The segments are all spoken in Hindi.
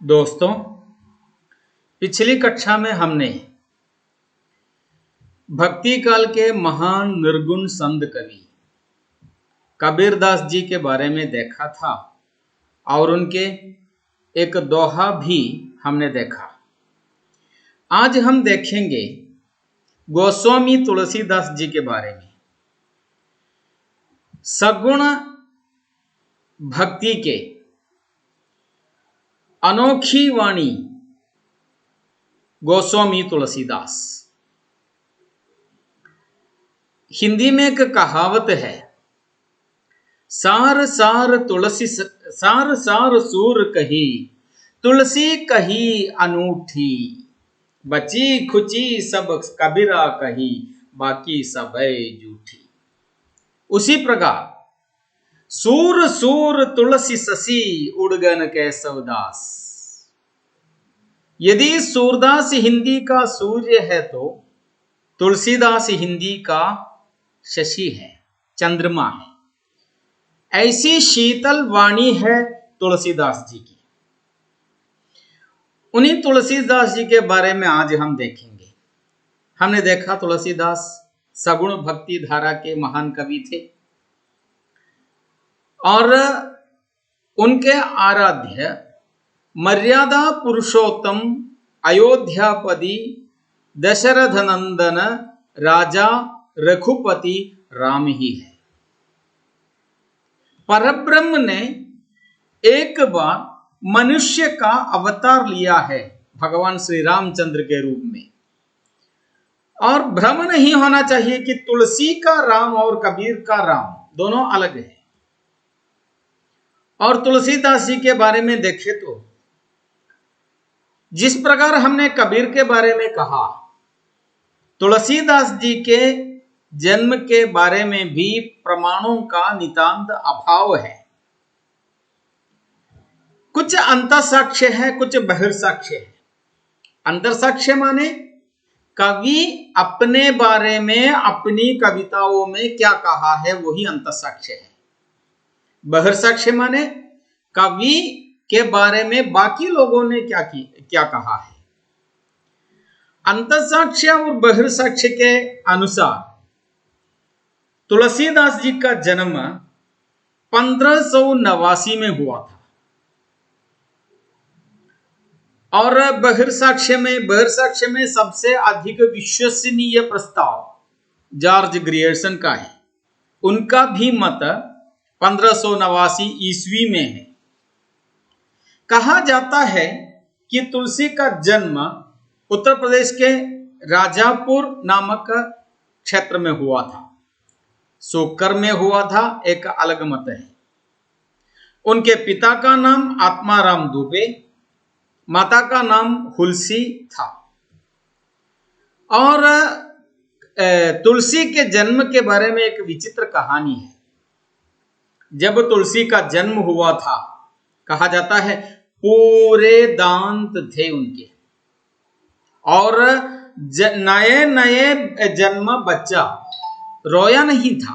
दोस्तों, पिछली कक्षा में हमने भक्ति काल के महान निर्गुण संत कवि कबीरदास जी के बारे में देखा था और उनके एक दोहा भी हमने देखा। आज हम देखेंगे गोस्वामी तुलसीदास जी के बारे में। सगुण भक्ति के अनोखी वाणी गोस्वामी तुलसीदास। हिंदी में एक कहावत है, सार सार तुलसी सार सार सूर कही, तुलसी कही अनूठी, बची खुची सब कबीरा कही, बाकी सब झूठी। उसी प्रकार सूर सूर तुलसी ससी, उड़गन केशवदास। यदि सूरदास हिंदी का सूर्य है तो तुलसीदास हिंदी का शशि है, चंद्रमा है। ऐसी शीतल वाणी है तुलसीदास जी की। उन्हीं तुलसीदास जी के बारे में आज हम देखेंगे। हमने देखा तुलसीदास सगुण भक्ति धारा के महान कवि थे और उनके आराध्य मर्यादा पुरुषोत्तम अयोध्यापति दशरथ नंदन राजा रघुपति राम ही है। परब्रह्म ने एक बार मनुष्य का अवतार लिया है भगवान श्री रामचंद्र के रूप में। और भ्रम नहीं होना चाहिए कि तुलसी का राम और कबीर का राम दोनों अलग है। और तुलसीदास जी के बारे में देखें तो जिस प्रकार हमने कबीर के बारे में कहा, तुलसीदास जी के जन्म के बारे में भी प्रमाणों का नितांत अभाव है। कुछ अंतःसाक्ष्य है, कुछ बहिर्साक्ष्य है। अंतर्साक्ष्य माने कवि अपने बारे में अपनी कविताओं में क्या कहा है, वही अंतःसाक्ष्य है। बहिर्साक्ष्य माने कवि के बारे में बाकी लोगों ने क्या कहा है। अंतःसाक्ष्य और बहिर्साक्ष्य के अनुसार तुलसीदास जी का जन्म 1589 में हुआ था। और बहिर्साक्ष्य में सबसे अधिक विश्वसनीय प्रस्ताव जॉर्ज ग्रियर्सन का है। उनका भी मत 1589 ईस्वी में है। कहा जाता है कि तुलसी का जन्म उत्तर प्रदेश के राजापुर नामक क्षेत्र में हुआ था। सोकर में हुआ था, एक अलग मत है। उनके पिता का नाम आत्माराम दुबे, माता का नाम हुलसी था। और तुलसी के जन्म के बारे में एक विचित्र कहानी है। जब तुलसी का जन्म हुआ था, कहा जाता है पूरे दांत थे उनके, और नए नए जन्म बच्चा रोया नहीं था,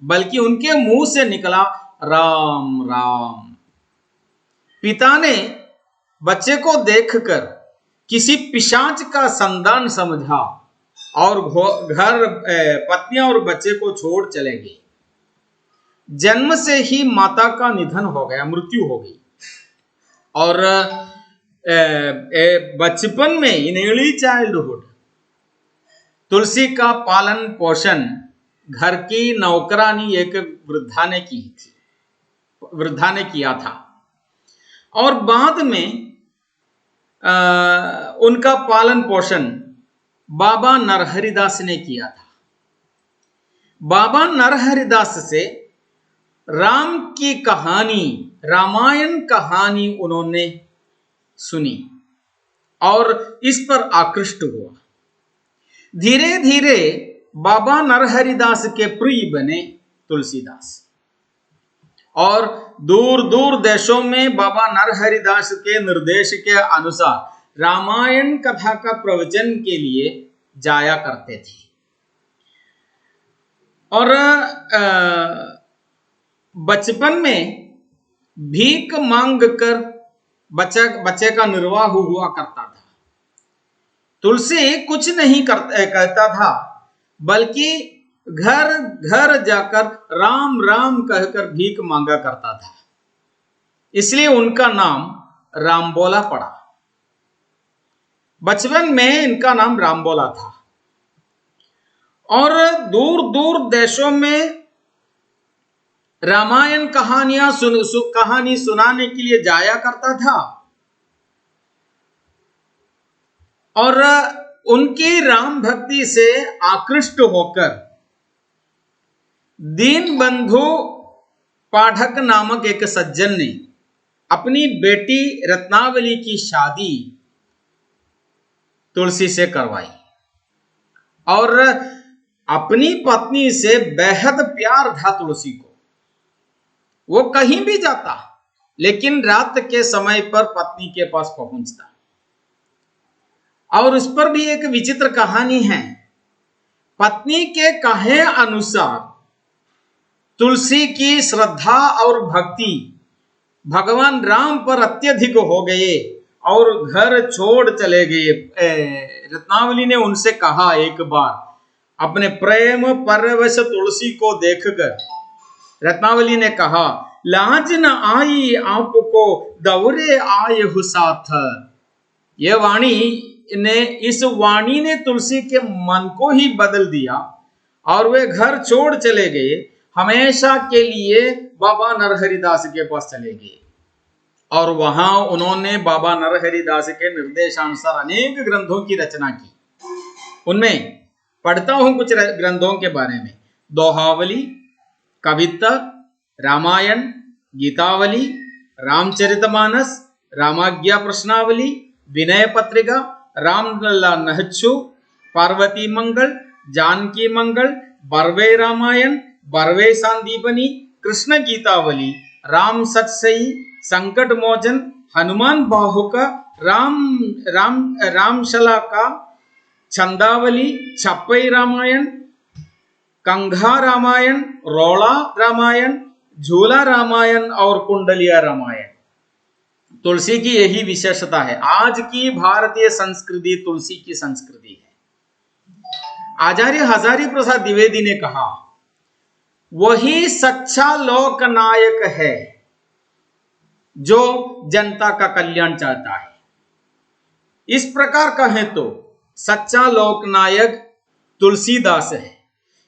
बल्कि उनके मुंह से निकला राम राम। पिता ने बच्चे को देखकर किसी पिशाच का संतान समझा और घर पत्नियां और बच्चे को छोड़ चले गए। जन्म से ही माता का निधन हो गया, मृत्यु हो गई। और बचपन में इन अर्ली चाइल्डहुड तुलसी का पालन पोषण घर की नौकरानी एक वृद्धा ने किया था। और बाद में उनका पालन पोषण बाबा नरहरिदास ने किया था। बाबा नरहरिदास से राम की कहानी, रामायण कहानी उन्होंने सुनी और इस पर आकृष्ट हुआ। धीरे धीरे बाबा नरहरिदास के प्रिय बने तुलसीदास। और दूर दूर देशों में बाबा नरहरिदास के निर्देश के अनुसार रामायण कथा का प्रवचन के लिए जाया करते थे। और बचपन में भीख मांग कर बच्चे का निर्वाह हुआ करता था। तुलसी कुछ नहीं कहता था, बल्कि घर घर जाकर राम राम कहकर भीख मांगा करता था। इसलिए उनका नाम रामबोला पड़ा। बचपन में इनका नाम रामबोला था और दूर दूर देशों में रामायण कहानी सुनाने के लिए जाया करता था और उनकी राम भक्ति से आकृष्ट होकर दीनबंधु पाठक नामक एक सज्जन ने अपनी बेटी रत्नावली की शादी तुलसी से करवाई और अपनी पत्नी से बेहद प्यार था तुलसी को। वो कहीं भी जाता, लेकिन रात के समय पर पत्नी के पास पहुंचता। और उस पर भी एक विचित्र कहानी है। पत्नी के कहे अनुसार तुलसी की श्रद्धा और भक्ति भगवान राम पर अत्यधिक हो गए और घर छोड़ चले गए। रत्नावली ने उनसे कहा एक बार, अपने प्रेम परवश तुलसी को देखकर रत्नावली ने कहा, लाज न आई आपको दौरे आए हु साथ। यह वाणी ने इस वाणी ने तुलसी के मन को ही बदल दिया और वे घर छोड़ चले गए। हमेशा के लिए बाबा नरहरिदास के पास चले गए और वहां उन्होंने बाबा नरहरिदास के निर्देशानुसार अनेक ग्रंथों की रचना की। उनमें पढ़ता हूं कुछ ग्रंथों के बारे में। दोहावली, कविता, रामायण, गीतावली, रामचरितमानस, रामाज्ञा प्रश्नावली, विनय पत्रिका, रामलला नहच्छु, पार्वती मंगल, जानकी मंगल, बरवे रामायण, बरवे सांदीपनी, कृष्ण गीतावली, राम सत्सई, संकट मोचन, हनुमान बाहुका, रामशला का, छंदावली, छप्पई रामायण, कंघा रामायण, रोड़ा रामायण, झूला रामायण और कुंडलिया रामायण। तुलसी की यही विशेषता है। आज की भारतीय संस्कृति तुलसी की संस्कृति है। आचार्य हजारी प्रसाद द्विवेदी ने कहा, वही सच्चा लोकनायक है जो जनता का कल्याण चाहता है। इस प्रकार कहें तो सच्चा लोकनायक तुलसीदास है।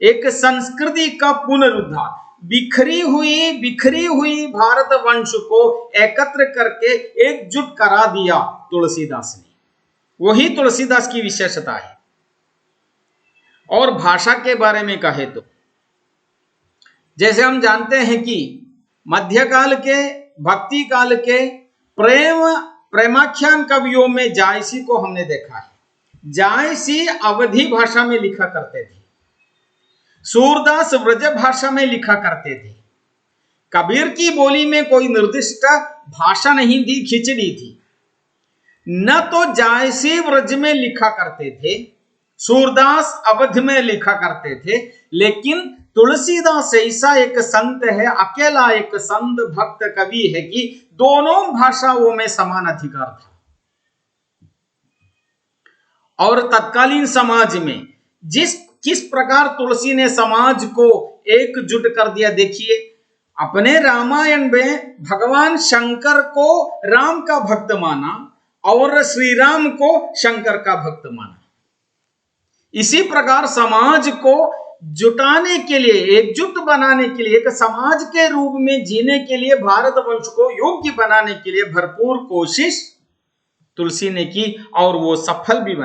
एक संस्कृति का पुनरुद्धार, बिखरी हुई भारत वंश को एकत्र करके एकजुट करा दिया तुलसीदास ने। वही तुलसीदास की विशेषता है। और भाषा के बारे में कहे तो जैसे हम जानते हैं कि मध्यकाल के, भक्ति काल के प्रेमाख्यान कवियों में जायसी को हमने देखा है। जायसी अवधी भाषा में लिखा करते थे, सूरदास ब्रज भाषा में लिखा करते थे। कबीर की बोली में कोई निर्दिष्ट भाषा नहीं थी, खिचड़ी थी। न तो जायसी ब्रज में लिखा करते थे, सूरदास अवध में लिखा करते थे, लेकिन तुलसीदास ऐसा एक संत है, अकेला एक संत भक्त कवि है कि दोनों भाषाओं में समान अधिकार था। और तत्कालीन समाज में किस प्रकार तुलसी ने समाज को एकजुट कर दिया। देखिए, अपने रामायण में भगवान शंकर को राम का भक्त माना और श्री राम को शंकर का भक्त माना। इसी प्रकार समाज को जुटाने के लिए, एकजुट बनाने के लिए, एक समाज के रूप में जीने के लिए, भारत वंश को योग्य बनाने के लिए भरपूर कोशिश तुलसी ने की और वो सफल भी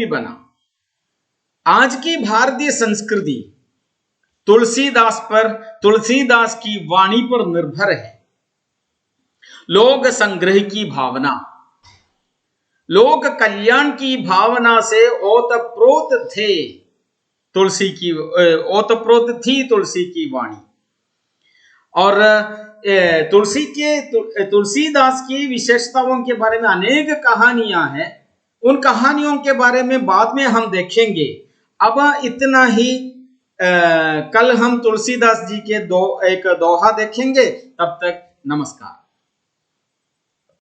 बना। आज की भारतीय संस्कृति तुलसीदास की वाणी पर निर्भर है। लोक संग्रह की भावना, लोक कल्याण की भावना से ओतप्रोत थी तुलसी की वाणी। और तुलसीदास की विशेषताओं के बारे में अनेक कहानियां हैं। उन कहानियों के बारे में बाद में हम देखेंगे। अब इतना ही। कल हम तुलसीदास जी के एक दोहा देखेंगे। तब तक नमस्कार।